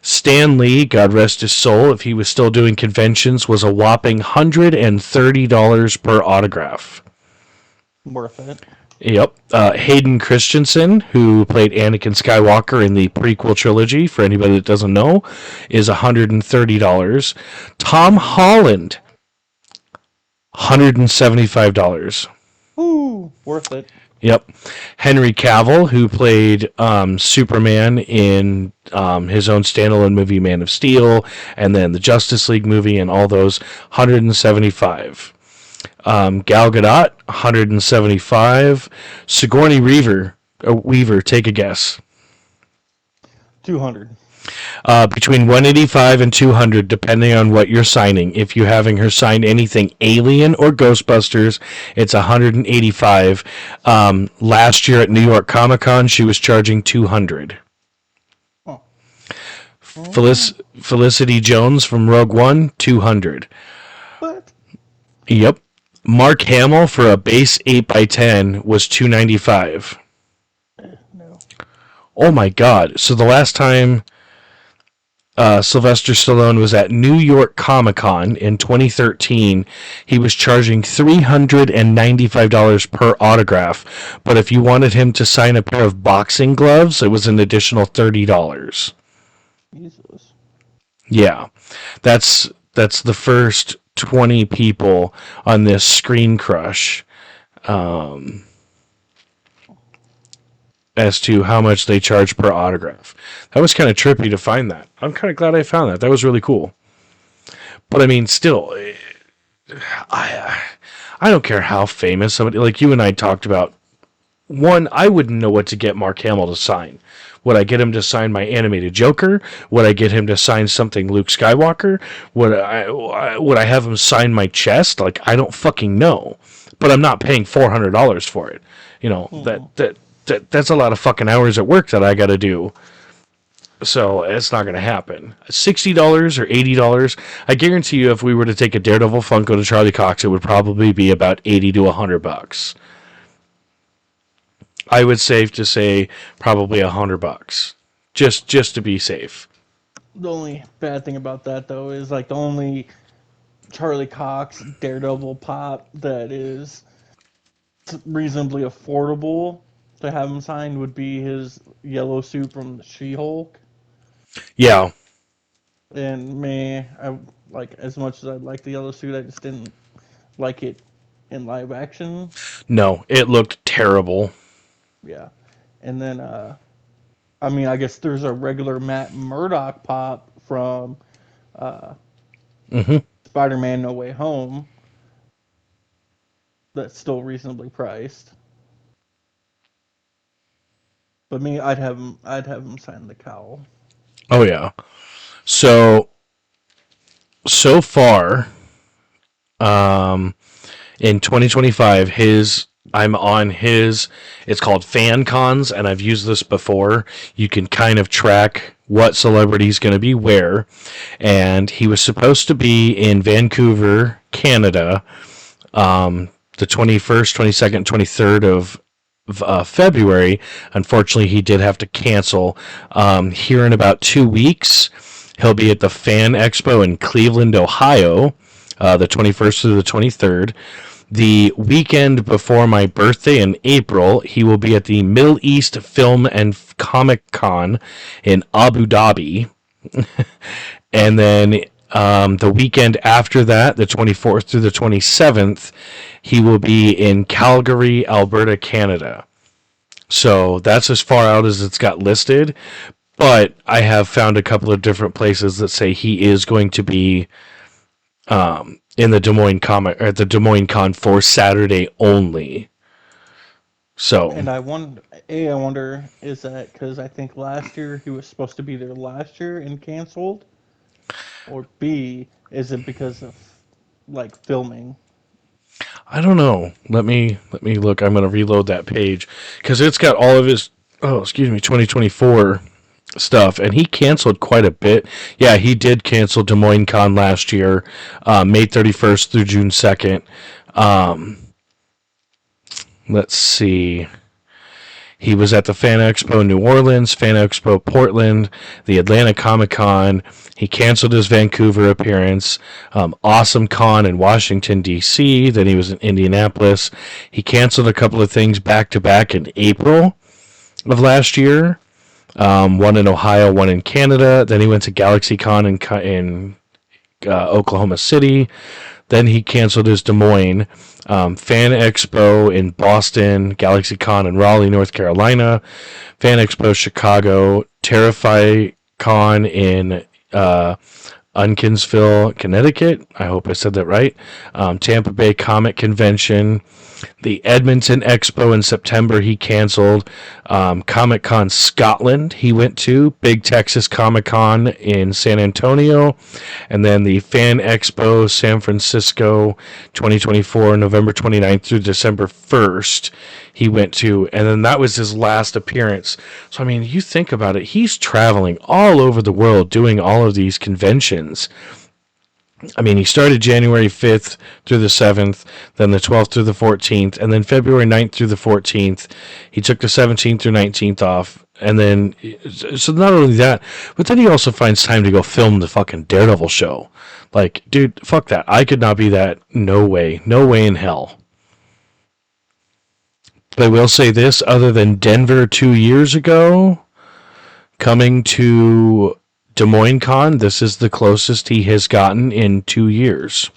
S1: Stan Lee, God rest his soul, if he was still doing conventions, was a whopping $130 per autograph.
S2: Worth it.
S1: Yep. Hayden Christensen, who played Anakin Skywalker in the prequel trilogy, for anybody that doesn't know, is $130. Tom Holland, $175.
S2: Ooh, worth it.
S1: Yep. Henry Cavill, who played Superman in his own standalone movie Man of Steel, and then the Justice League movie and all those, $175. Gal Gadot, $175. Sigourney Weaver, take a guess.
S2: $200.
S1: Between $185 and $200, depending on what you're signing. If you're having her sign anything Alien or Ghostbusters, it's $185. Last year at New York Comic Con, she was charging $200.
S2: Oh.
S1: Felicity Jones from Rogue One, $200.
S2: What?
S1: Yep. Mark Hamill for a base 8x10 was $295.
S2: No.
S1: Oh my God! So the last time Sylvester Stallone was at New York Comic Con in 2013, he was charging $395 per autograph. But if you wanted him to sign a pair of boxing gloves, it was an additional $30.
S2: Jesus.
S1: Yeah, that's the first 20 people on this screen crush as to how much they charge per autograph. That was kind of trippy to find that. I'm kind of glad I found that. That was really cool. But I mean, still, I don't care how famous somebody, like you and I talked about. One, I wouldn't know what to get Mark Hamill to sign. Would I get him to sign my animated Joker? Would I get him to sign something Luke Skywalker? Would I have him sign my chest? Like, I don't fucking know. But I'm not paying $400 for it. You know, that's a lot of fucking hours at work that I got to do. So it's not going to happen. $60 or $80. I guarantee you, if we were to take a Daredevil Funko to Charlie Cox, it would probably be about $80 to $100. I would safe to say probably $100, just to be safe.
S2: The only bad thing about that, though, is like the only Charlie Cox Daredevil pop that is reasonably affordable to have him signed would be his yellow suit from She-Hulk.
S1: Yeah.
S2: And I like, as much as I like the yellow suit, I just didn't like it in live action.
S1: No, it looked terrible.
S2: Yeah. And then I mean, I guess there's a regular Matt Murdock pop from Spider-Man No Way Home that's still reasonably priced. But I'd have him sign the cowl.
S1: Oh yeah. So far, in 2025, I'm on his, it's called Fan Cons, and I've used this before. You can kind of track what celebrity's going to be where. And he was supposed to be in Vancouver, Canada, the 21st, 22nd, 23rd of February. Unfortunately, he did have to cancel. Here in about 2 weeks, he'll be at the Fan Expo in Cleveland, Ohio, the 21st through the 23rd. The weekend before my birthday in April, he will be at the Middle East Film and Comic Con in Abu Dhabi. And then the weekend after that, the 24th through the 27th, he will be in Calgary, Alberta, Canada. So that's as far out as it's got listed. But I have found a couple of different places that say he is going to be in the Des Moines Con for Saturday only. So,
S2: and I wonder, is that because I think last year he was supposed to be there last year and canceled, or B, is it because of like filming?
S1: I don't know. Let me look. I'm going to reload that page because it's got all of his 2024 stuff, and he canceled quite a bit. Yeah, he did cancel Des Moines Con last year, May 31st through June 2nd. Let's see. He was at the Fan Expo New Orleans, Fan Expo Portland, the Atlanta Comic Con. He canceled his Vancouver appearance. Awesome Con in Washington, D.C. Then he was in Indianapolis. He canceled a couple of things back to back in April of last year. One in Ohio, one in Canada. Then he went to GalaxyCon in Oklahoma City. Then he canceled his Des Moines. Fan Expo in Boston, GalaxyCon in Raleigh, North Carolina, Fan Expo Chicago, Terrify Con in Uncasville, Connecticut. I hope I said that right. Tampa Bay Comic Convention. The Edmonton Expo in September he canceled. Comic Con Scotland he went to. Big Texas Comic Con in San Antonio. And then the Fan Expo San Francisco 2024, November 29th through December 1st he went to. And then that was his last appearance. So, I mean, you think about it. He's traveling all over the world doing all of these conventions. I mean, he started January 5th through the 7th, then the 12th through the 14th, and then February 9th through the 14th. He took the 17th through 19th off, and then, so not only that, but then he also finds time to go film the fucking Daredevil show. Like, dude, fuck that. I could not be that. No way. No way in hell. But I will say this, other than Denver 2 years ago, coming to Des Moines Con, this is the closest he has gotten in 2 years.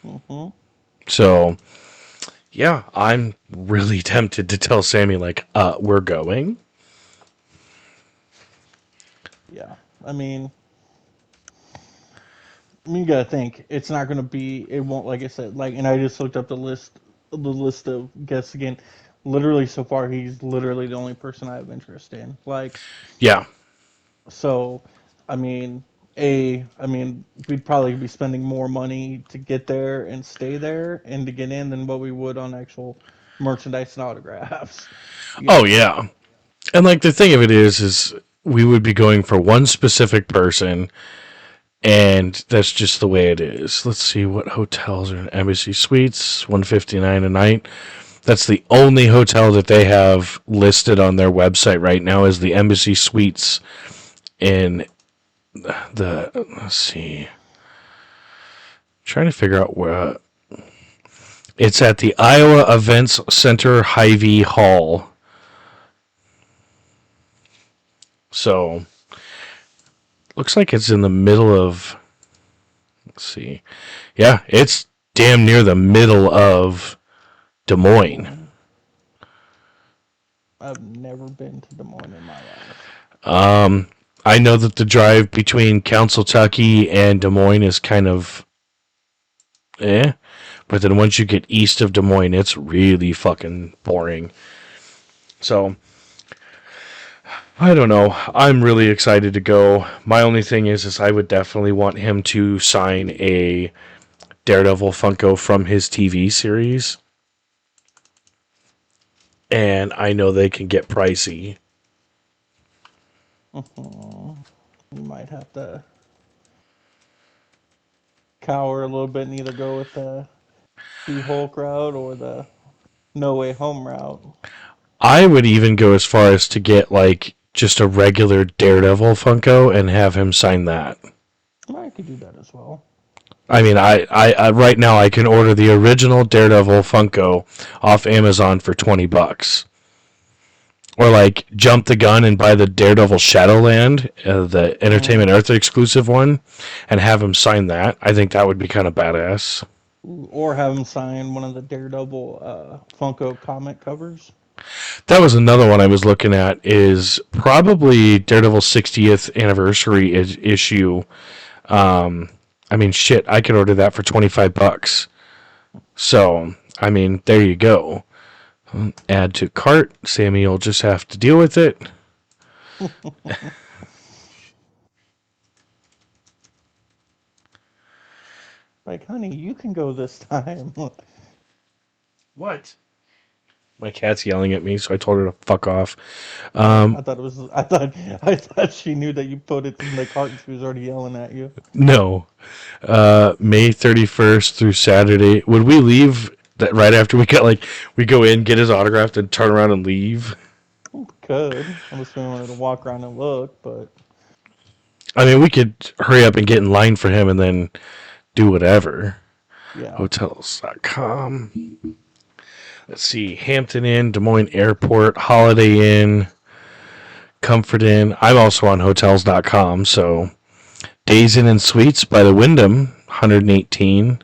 S2: Mm-hmm.
S1: So, yeah, I'm really tempted to tell Sammy, like, we're going.
S2: Yeah. I mean, you gotta think it's not gonna be. It won't, like I said, like, and I just looked up the list of guests again. Literally, so far, he's literally the only person I have interest in. Like,
S1: Yeah.
S2: so, I mean, I mean, we'd probably be spending more money to get there and stay there and to get in than what we would on actual merchandise and autographs. You
S1: Oh,
S2: know.
S1: yeah. And, like, the thing of it is we would be going for one specific person, and that's just the way it is. Let's see what hotels are in Embassy Suites, 159 a night. That's the only hotel that they have listed on their website right now is the Embassy Suites in let's see. Trying to figure out where it's at the Iowa Events Center Hy-Vee Hall. So, looks like it's in the middle of, let's see. Yeah, it's damn near the middle of Des Moines.
S2: Mm, I've never been to Des Moines in my life.
S1: I know that the drive between Council Tucky and Des Moines is kind of but then once you get east of Des Moines, it's really fucking boring. So, I don't know. I'm really excited to go. My only thing is I would definitely want him to sign a Daredevil Funko from his TV series. And I know they can get pricey.
S2: Mhm. You might have to cower a little bit and either go with the She-Hulk route or the No Way Home route.
S1: I would even go as far as to get like just a regular Daredevil Funko and have him sign that.
S2: I could do that as well.
S1: I mean, I right now I can order the original Daredevil Funko off Amazon for $20. Or like jump the gun and buy the Daredevil Shadowland, the
S2: Mm.
S1: Entertainment Earth exclusive one, and have him sign that. I think that would be kind of badass.
S2: Or have him sign one of the Daredevil Funko comic covers.
S1: That was another one I was looking at. Is probably Daredevil's 60th anniversary issue. I mean, shit, I could order that for $25. So, I mean, there you go. Add to cart. Sammy will just have to deal with it.
S2: Like, honey, you can go this time.
S1: What? My cat's yelling at me, so I told her to fuck off.
S2: Oh,
S1: Um,
S2: I thought it was. I thought she knew that you put it in the cart and she was already yelling at you.
S1: no. May 31st through Saturday. Would we leave that right after we got like we go in, get his autograph, and turn around and leave?
S2: Could, unless we wanted to walk around and look, but
S1: I mean, we could hurry up and get in line for him and then do whatever.
S2: yeah.
S1: Hotels.com. Let's see. Hampton Inn, Des Moines Airport, Holiday Inn, Comfort Inn. I'm also on hotels.com, so Days Inn and Suites by the Wyndham, 118.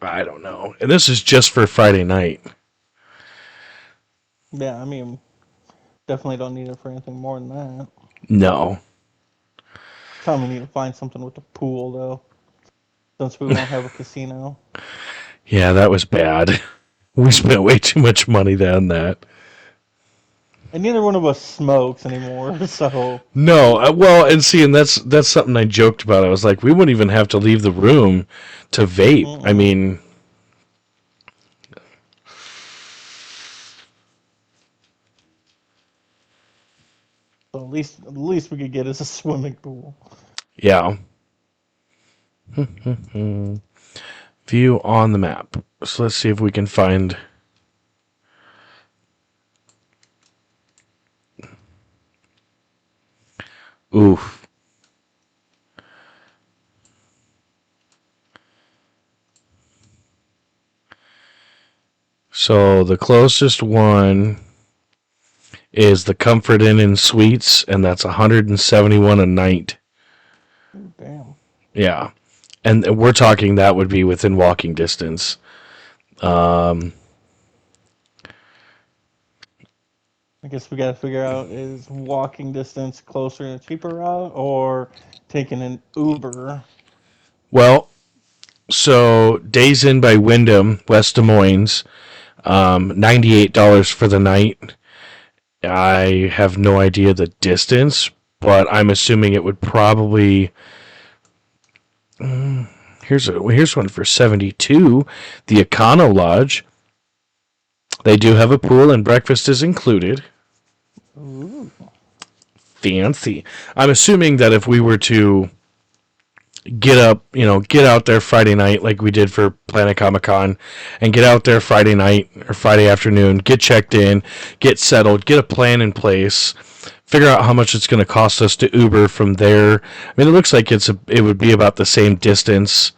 S1: I don't know. And this is just for Friday night.
S2: Yeah, I mean, definitely don't need it for anything more than that.
S1: No.
S2: Tell me we need to find something with a pool, though, since we won't have a casino.
S1: Yeah, that was bad. We spent way too much money on that.
S2: And neither one of us smokes anymore, so.
S1: No, well, and see, and that's something I joked about. I was like, we wouldn't even have to leave the room to vape. I
S2: Mm-mm.
S1: mean,
S2: So at least we could get is a swimming pool.
S1: yeah. View on the map. So let's see if we can find. Oof. So the closest one is the Comfort Inn and Suites, and that's 171 a night.
S2: Ooh, damn.
S1: Yeah. And we're talking that would be within walking distance.
S2: I guess we got to figure out, is walking distance closer and a cheaper route, or taking an Uber?
S1: Well, so Days Inn by Wyndham, West Des Moines, $98 for the night. I have no idea the distance, but I'm assuming it would probably. Here's one for 72. The Econo Lodge. They do have a pool and breakfast is included.
S2: Ooh.
S1: Fancy. I'm assuming that if we were to get out there Friday night like we did for Planet Comic Con, and get out there Friday night or Friday afternoon, get checked in, get settled, get a plan in place, figure out how much it's going to cost us to Uber from there. I mean, it looks like it would be about the same distance.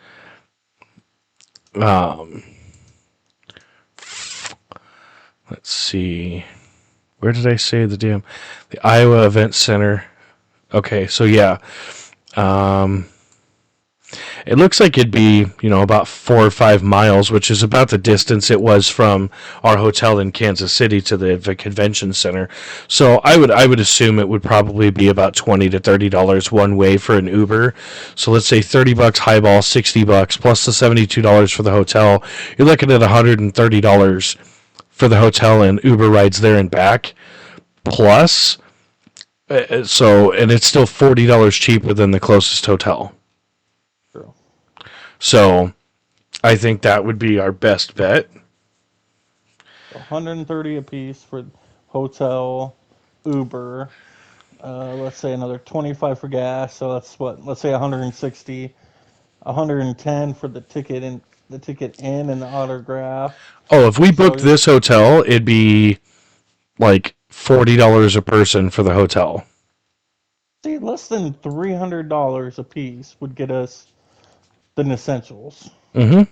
S1: Let's see. Where did I say the Iowa Event Center? Okay, so yeah. It looks like it'd be, about 4 or 5 miles, which is about the distance it was from our hotel in Kansas City to the convention center. So I would assume it would probably be about $20 to $30 one way for an Uber. So let's say $30 highball, $60 plus the $72 for the hotel. You're looking at $130 for the hotel and Uber rides there and back. Plus, and it's still $40 cheaper than the closest hotel.
S2: True.
S1: So, I think that would be our best bet.
S2: 130 a piece for hotel, Uber. Let's say another 25 for gas. So that's what. Let's say 160. 110 for the ticket and the autograph.
S1: Oh, if we
S2: So
S1: booked
S2: you're
S1: this hotel, it'd be like $40 a person for the hotel.
S2: see, less than $300 a piece would get us the essentials.
S1: Mm-hmm.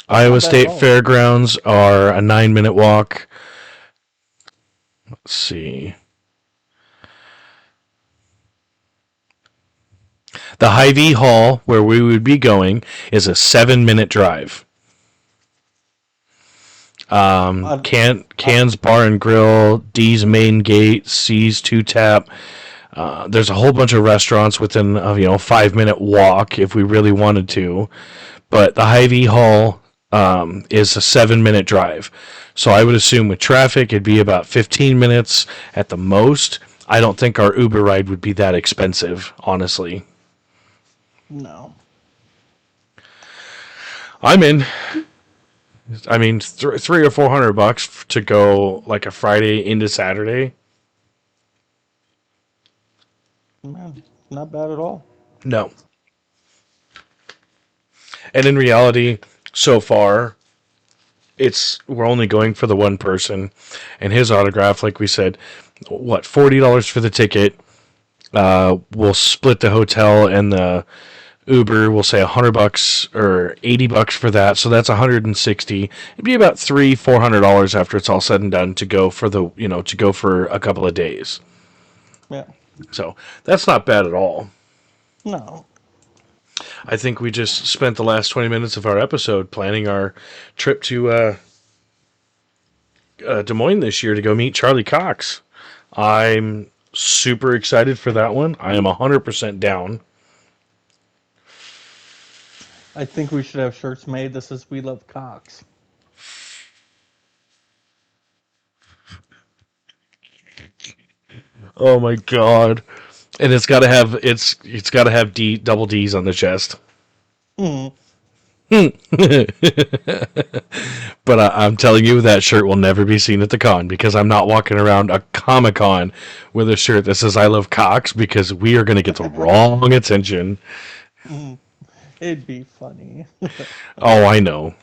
S1: Iowa
S2: Not bad at
S1: State
S2: all.
S1: Fairgrounds are a 9-minute walk. Let's see. The Hy-Vee Hall, where we would be going, is a 7-minute drive.
S2: I, I,
S1: Can's Bar and Grill, D's Main Gate, C's Two Tap. There's a whole bunch of restaurants within a 5-minute walk if we really wanted to. But the Hy-Vee Hall is a 7-minute drive. So I would assume with traffic it'd be about 15 minutes at the most. I don't think our Uber ride would be that expensive, honestly.
S2: no.
S1: I'm in. I mean, $300 or $400 to go like a Friday into Saturday.
S2: Man, not bad at all.
S1: No. And in reality, so far, we're only going for the one person, and his autograph, like we said, what, $40 for the ticket. We'll split the hotel and the Uber. We'll say $100 or $80 for that, so that's $160. It'd be about $400 after it's all said and done to go for a couple of days.
S2: Yeah.
S1: So that's not bad at all.
S2: No.
S1: I think we just spent the last 20 minutes of our episode planning our trip to Des Moines this year to go meet Charlie Cox. I'm super excited for that one. I am 100% down.
S2: I think we should have shirts made. This is We Love Cox.
S1: Oh my god. And it's got to have double D's on the chest.
S2: Mm.
S1: But I'm telling you, that shirt will never be seen at the con because I'm not walking around a Comic Con with a shirt that says I love Cox because we are going to get the wrong attention.
S2: Mm. It'd be funny.
S1: Oh, I know.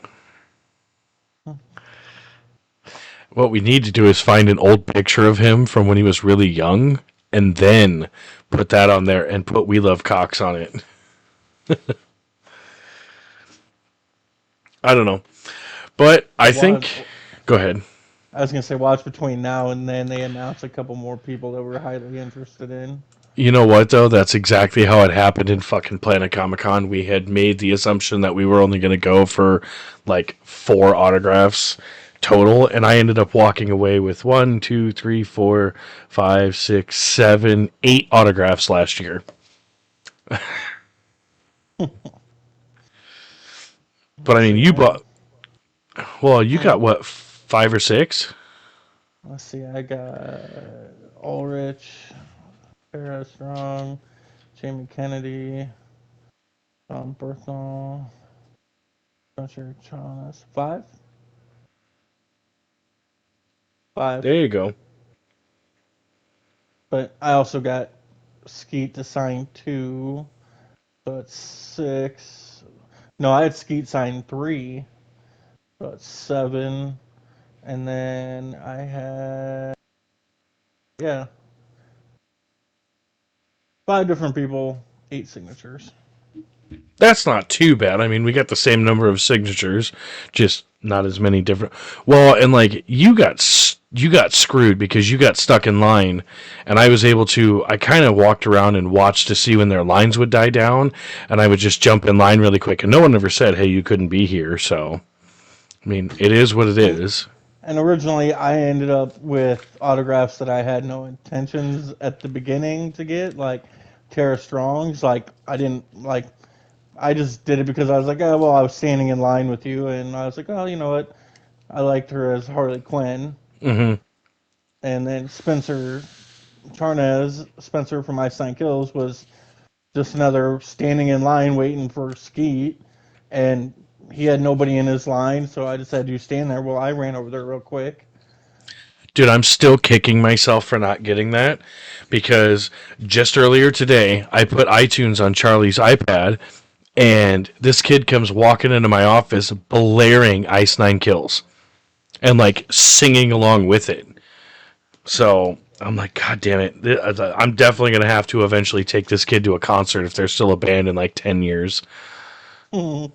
S1: What we need to do is find an old picture of him from when he was really young and then put that on there and put We Love Cox on it. I don't know. But I think. Go ahead.
S2: I was gonna say, watch between now and then they announce a couple more people that we're highly interested in.
S1: You know what, though? That's exactly how it happened in fucking Planet Comic Con. We had made the assumption that we were only going to go for like 4 autographs total, and I ended up walking away with 1, 2, 3, 4, 5, 6, 7, 8 autographs last year. But I mean, you bought. Well, you got what, 5 or 6?
S2: Let's see. I got Ulrich, Sarah Strong, Jamie Kennedy, Tom Berthel, Spencer Chalmers. 5? 5.
S1: There you go.
S2: But I also got Skeet to sign 2, so it's 6. No, I had Skeet sign 3, so it's 7. And then I had, yeah, 5 different people, 8 signatures.
S1: That's not too bad. I mean, we got the same number of signatures, just not as many different. Well, and like you got screwed because you got stuck in line, and I was able to. I kind of walked around and watched to see when their lines would die down, and I would just jump in line really quick. And no one ever said, "Hey, you couldn't be here." So, I mean, it is what it is.
S2: And originally, I ended up with autographs that I had no intentions at the beginning to get, like Tara Strong's. Like, I didn't, like, I just did it because I was like, oh, well, I was standing in line with you, and I was like, oh, you know what? I liked her as Harley Quinn.
S1: Mm-hmm.
S2: And then Spencer Charnez, Spencer from Ice Nine Kills, was just another standing in line waiting for Skeet, and he had nobody in his line, so I just had you stand there. Well, I ran over there real quick.
S1: Dude, I'm still kicking myself for not getting that because just earlier today, I put iTunes on Charlie's iPad, and this kid comes walking into my office blaring Ice Nine Kills and like singing along with it. So I'm like, God damn it. I'm definitely going to have to eventually take this kid to a concert if they're still a band in like 10 years.
S2: Mm.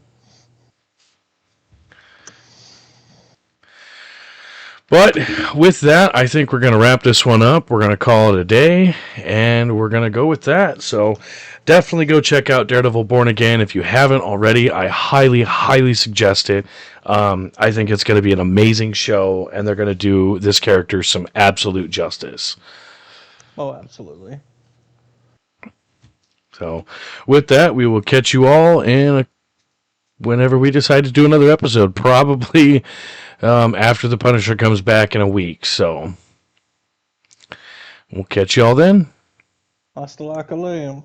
S1: But with that, I think we're going to wrap this one up. We're going to call it a day, and we're going to go with that. So definitely go check out Daredevil Born Again. If you haven't already, I highly, highly suggest it. I think it's going to be an amazing show, and they're going to do this character some absolute justice.
S2: Oh, absolutely.
S1: So with that, we will catch you all in whenever we decide to do another episode, probably after the Punisher comes back in a week. So we'll catch you all then.
S2: Hasta la Calam.